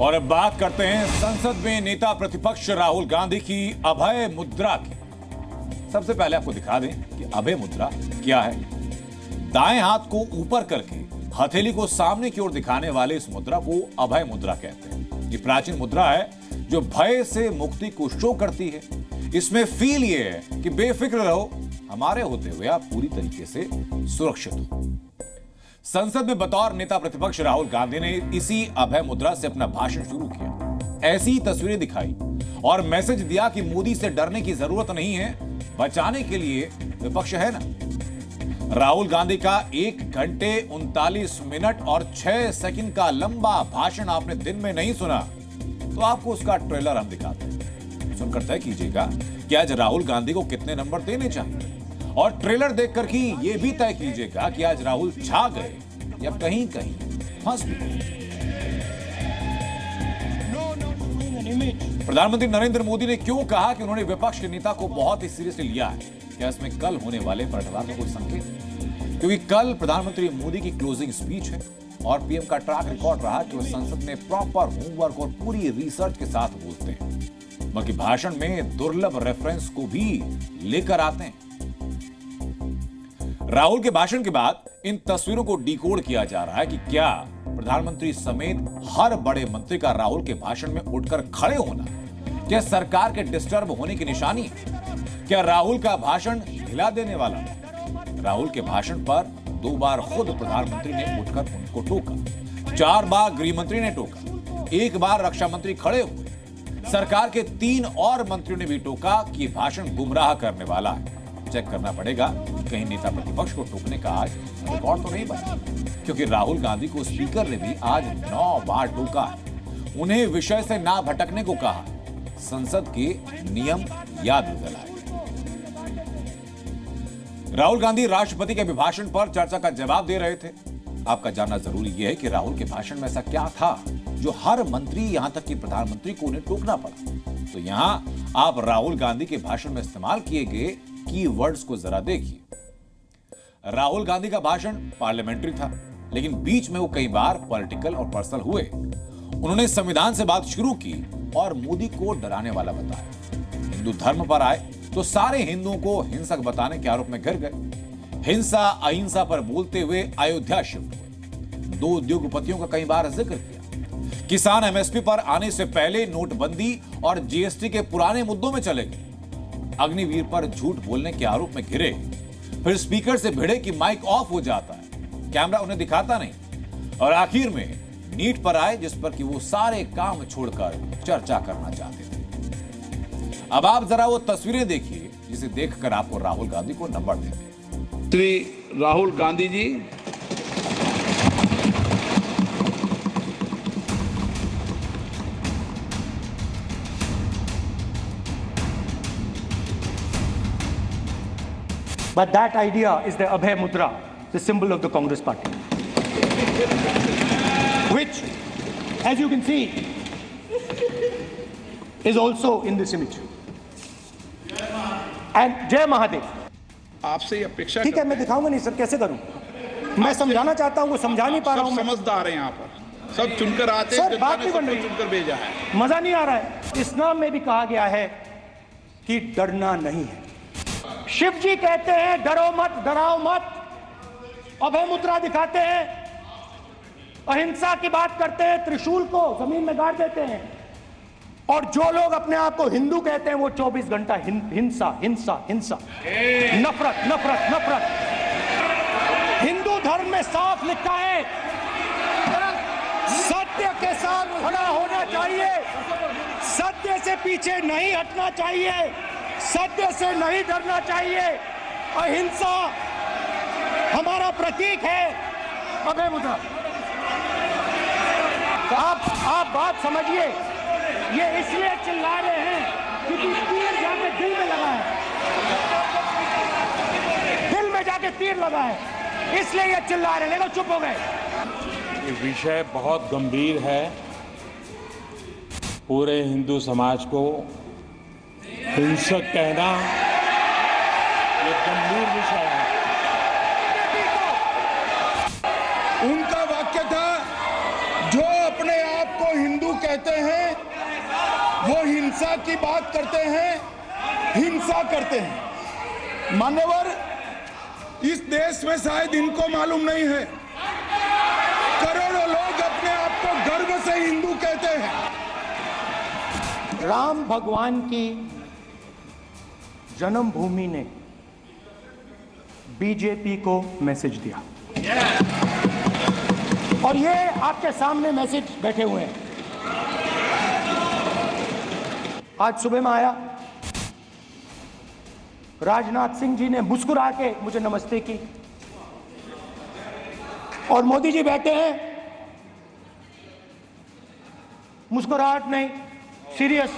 और अब बात करते हैं संसद में नेता प्रतिपक्ष राहुल गांधी की अभय मुद्रा की। सबसे पहले आपको दिखा दें कि अभय मुद्रा क्या है। दाएं हाथ को ऊपर करके हथेली को सामने की ओर दिखाने वाले इस मुद्रा को अभय मुद्रा कहते हैं। ये प्राचीन मुद्रा है जो भय से मुक्ति को शो करती है। इसमें फील ये है कि बेफिक्र रहो, हमारे होते हुए आप पूरी तरीके से सुरक्षित हो। संसद में बतौर नेता प्रतिपक्ष राहुल गांधी ने इसी अभय मुद्रा से अपना भाषण शुरू किया। ऐसी तस्वीरें दिखाई और मैसेज दिया कि मोदी से डरने की जरूरत नहीं है, बचाने के लिए विपक्ष है ना। राहुल गांधी का 1 घंटे 39 मिनट और 6 सेकंड का लंबा भाषण आपने दिन में नहीं सुना तो आपको उसका ट्रेलर हम दिखाते हैं। सुनकर तय कीजिएगा कि आज राहुल गांधी को कितने नंबर देने चाहिए और ट्रेलर देखकर ही यह भी तय कीजिएगा कि आज राहुल छा गए या कहीं कहीं फंस गए। प्रधानमंत्री नरेंद्र मोदी ने क्यों कहा कि उन्होंने विपक्ष के नेता को बहुत ही सीरियसली लिया है? क्या इसमें कल होने वाले पलटवार का कोई संकेत? क्योंकि कल प्रधानमंत्री मोदी की क्लोजिंग स्पीच है और पीएम का ट्रैक रिकॉर्ड रहा कि वो संसद में प्रॉपर होमवर्क और पूरी रिसर्च के साथ बोलते हैं, बल्कि भाषण में दुर्लभ रेफरेंस को भी लेकर आते हैं। राहुल के भाषण के बाद इन तस्वीरों को डिकोड किया जा रहा है कि क्या प्रधानमंत्री समेत हर बड़े मंत्री का राहुल के भाषण में उठकर खड़े होना क्या सरकार के डिस्टर्ब होने की निशानी है? क्या राहुल का भाषण हिला देने वाला है? राहुल के भाषण पर 2 बार खुद प्रधानमंत्री ने उठकर उनको टोका, 4 बार गृह मंत्री ने टोका, 1 बार रक्षा मंत्री खड़े हुए। सरकार के 3 और मंत्रियों ने भी टोका कि भाषण गुमराह करने वाला है। चेक करना पड़ेगा कहीं नेता प्रतिपक्ष को टोकने का आज रिकॉर्ड तो नहीं बना, क्योंकि राहुल गांधी को स्पीकर ने भी आज 9 बार टोका है। उन्हें विषय से ना भटकने को कहा। संसद के नियम याद दिलाए। राहुल गांधी राष्ट्रपति के अभिभाषण पर चर्चा का जवाब दे रहे थे। आपका जानना जरूरी यह है कि राहुल के भाषण में ऐसा क्या था जो हर मंत्री यहां तक कि प्रधानमंत्री को उन्हें टोकना पड़ा। तो यहां आप राहुल गांधी के भाषण में इस्तेमाल किए गए कीवर्ड्स को जरा देखिए। राहुल गांधी का भाषण पार्लियामेंट्री था, लेकिन बीच में वो कई बार पॉलिटिकल और पर्सनल हुए। उन्होंने संविधान से बात शुरू की और मोदी को डराने वाला बताया। हिंदू धर्म पर आए तो सारे हिंदुओं को हिंसक बताने के आरोप में घिर गए। हिंसा अहिंसा पर बोलते हुए अयोध्या शिफ्ट हुए। 2 उद्योगपतियों का कई बार जिक्र किया। किसान एमएसपी पर आने से पहले नोटबंदी और जीएसटी के पुराने मुद्दों में चले गए। अग्निवीर पर झूठ बोलने के आरोप में घिरे। फिर स्पीकर से भिड़े कि माइक ऑफ हो जाता है, कैमरा उन्हें दिखाता नहीं। और आखिर में नीट पर आए, जिस पर कि वो सारे काम छोड़कर चर्चा करना चाहते थे। अब आप जरा वो तस्वीरें देखिए जिसे देखकर आपको राहुल गांधी को नंबर देंगे। Shri Rahul Gandhi ji, But that idea is the Abhay Mudra, the symbol of the Congress party, which, as you can see, is also in this image. And Jai Mahadev. आपसे अपेक्षा ठीक है, मैं दिखाऊंगा नहीं सर, कैसे करूं? मैं समझाना चाहता हूं, वो समझा नहीं पा रहा हूं। समझदार हैं यहाँ पर, सब चुनकर आते हैं, सर बात नहीं बन रही, चुनकर भेजा है। मजा नहीं आ रहा है। इस नाम में भी कहा गया है कि डरना नहीं है। शिव जी कहते हैं डरो मत, डराओ मत। अभय मुद्रा दिखाते हैं, अहिंसा की बात करते हैं, त्रिशूल को जमीन में गाड़ देते हैं। और जो लोग अपने आप को हिंदू कहते हैं वो 24 घंटा हिंसा हिंसा हिंसा, नफरत नफरत नफरत। हिंदू धर्म में साफ लिखा है, सत्य के साथ खड़ा होना चाहिए, सत्य से पीछे नहीं हटना चाहिए, सत्य से नहीं डरना चाहिए। अहिंसा हमारा प्रतीक है। अभय मुद्रा, आप बात समझिए। ये इसलिए चिल्ला रहे हैं क्योंकि तीर जाके दिल में लगा है, दिल में जाके तीर लगा है, इसलिए ये चिल्ला रहे हैं। लेकिन चुप हो गए। ये विषय बहुत गंभीर है। पूरे हिंदू समाज को हिंसक कहना ये गंभीर विषय है। उनका वाक्य था, जो अपने आप को हिंदू कहते वो हिंसा की बात करते हैं, हिंसा करते हैं। मान्यवर, इस देश में शायद इनको मालूम नहीं है, करोड़ों लोग अपने आप को गर्व से हिंदू कहते हैं। राम भगवान की जन्मभूमि ने बीजेपी को मैसेज दिया और ये आपके सामने मैसेज बैठे हुए हैं। आज सुबह में आया, राजनाथ सिंह जी ने मुस्कुरा के मुझे नमस्ते की और मोदी जी बैठे हैं, मुस्कुराहट नहीं, सीरियस,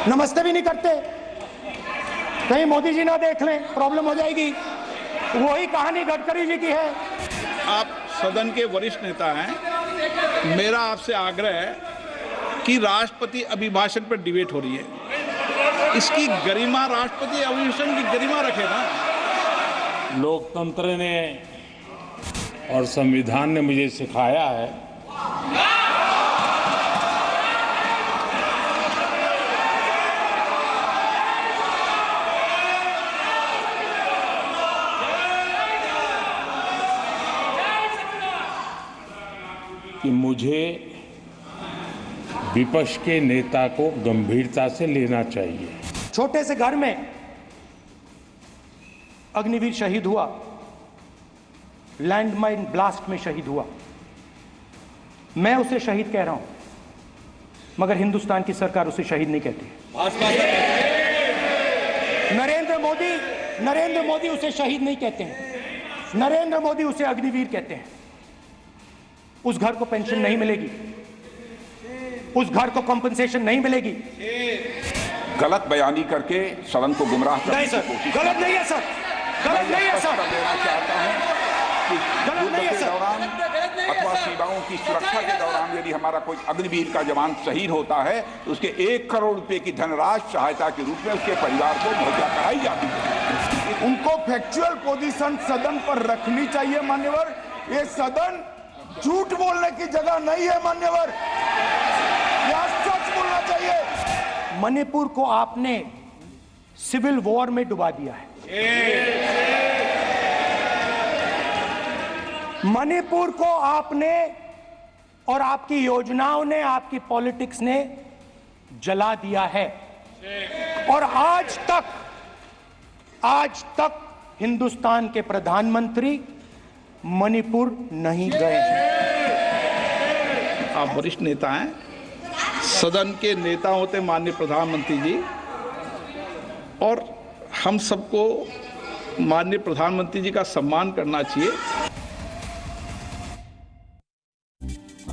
नमस्ते भी नहीं करते। कहीं मोदी जी ना देख लें, प्रॉब्लम हो जाएगी। वही कहानी गडकरी जी की है। आप सदन के वरिष्ठ नेता हैं, मेरा आपसे आग्रह है कि राष्ट्रपति अभिभाषण पर डिबेट हो रही है, इसकी गरिमा, राष्ट्रपति अभिभाषण की गरिमा रखे ना। लोकतंत्र ने और संविधान ने मुझे सिखाया है कि मुझे विपक्ष के नेता को गंभीरता से लेना चाहिए। छोटे से घर में अग्निवीर शहीद हुआ, लैंडमाइन ब्लास्ट में शहीद हुआ। मैं उसे शहीद कह रहा हूं, मगर हिंदुस्तान की सरकार उसे शहीद नहीं कहती। नरेंद्र मोदी उसे शहीद नहीं कहते हैं, नरेंद्र मोदी उसे अग्निवीर कहते हैं। उस घर को पेंशन नहीं मिलेगी, उस घर को कॉम्पनसेशन नहीं मिलेगी। गलत बयानी करके सदन को गुमराह करने की कोशिश। गलत नहीं है सर, गलत नहीं है सर, देना चाहता हूं कि गलत नहीं है युद्ध के सर। दौरान अथवा सीमाओं की सुरक्षा के दौरान यदि हमारा कोई अग्निवीर का जवान शहीद होता है तो उसके 1 करोड़ रुपए की धनराशि सहायता के रूप में उसके परिवार को मुहैया कराई जाती है। उनको फैक्चुअल पोजीशन सदन पर रखनी चाहिए मान्यवर। ये सदन झूठ बोलने की जगह नहीं है मान्यवर, यह सच बोलना चाहिए। मणिपुर को आपने सिविल वॉर में डुबा दिया है। मणिपुर को आपने और आपकी योजनाओं ने, आपकी पॉलिटिक्स ने जला दिया है और आज तक हिंदुस्तान के प्रधानमंत्री मणिपुर नहीं गए हैं। आप वरिष्ठ नेता हैं, सदन के नेता होते माननीय प्रधानमंत्री जी, और हम सबको माननीय प्रधानमंत्री जी का सम्मान करना चाहिए।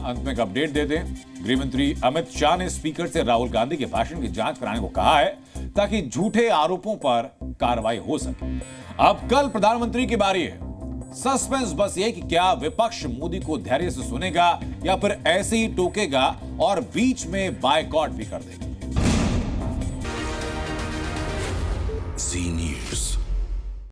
अंत में एक अपडेट दे दें, गृहमंत्री अमित शाह ने स्पीकर से राहुल गांधी के भाषण की जांच कराने को कहा है ताकि झूठे आरोपों पर कार्रवाई हो सके। अब कल प्रधानमंत्री की बारी है। सस्पेंस बस ये कि क्या विपक्ष मोदी को धैर्य से सुनेगा या फिर ऐसे ही टोकेगा और बीच में बायकॉट भी कर देगा। जी न्यूज़।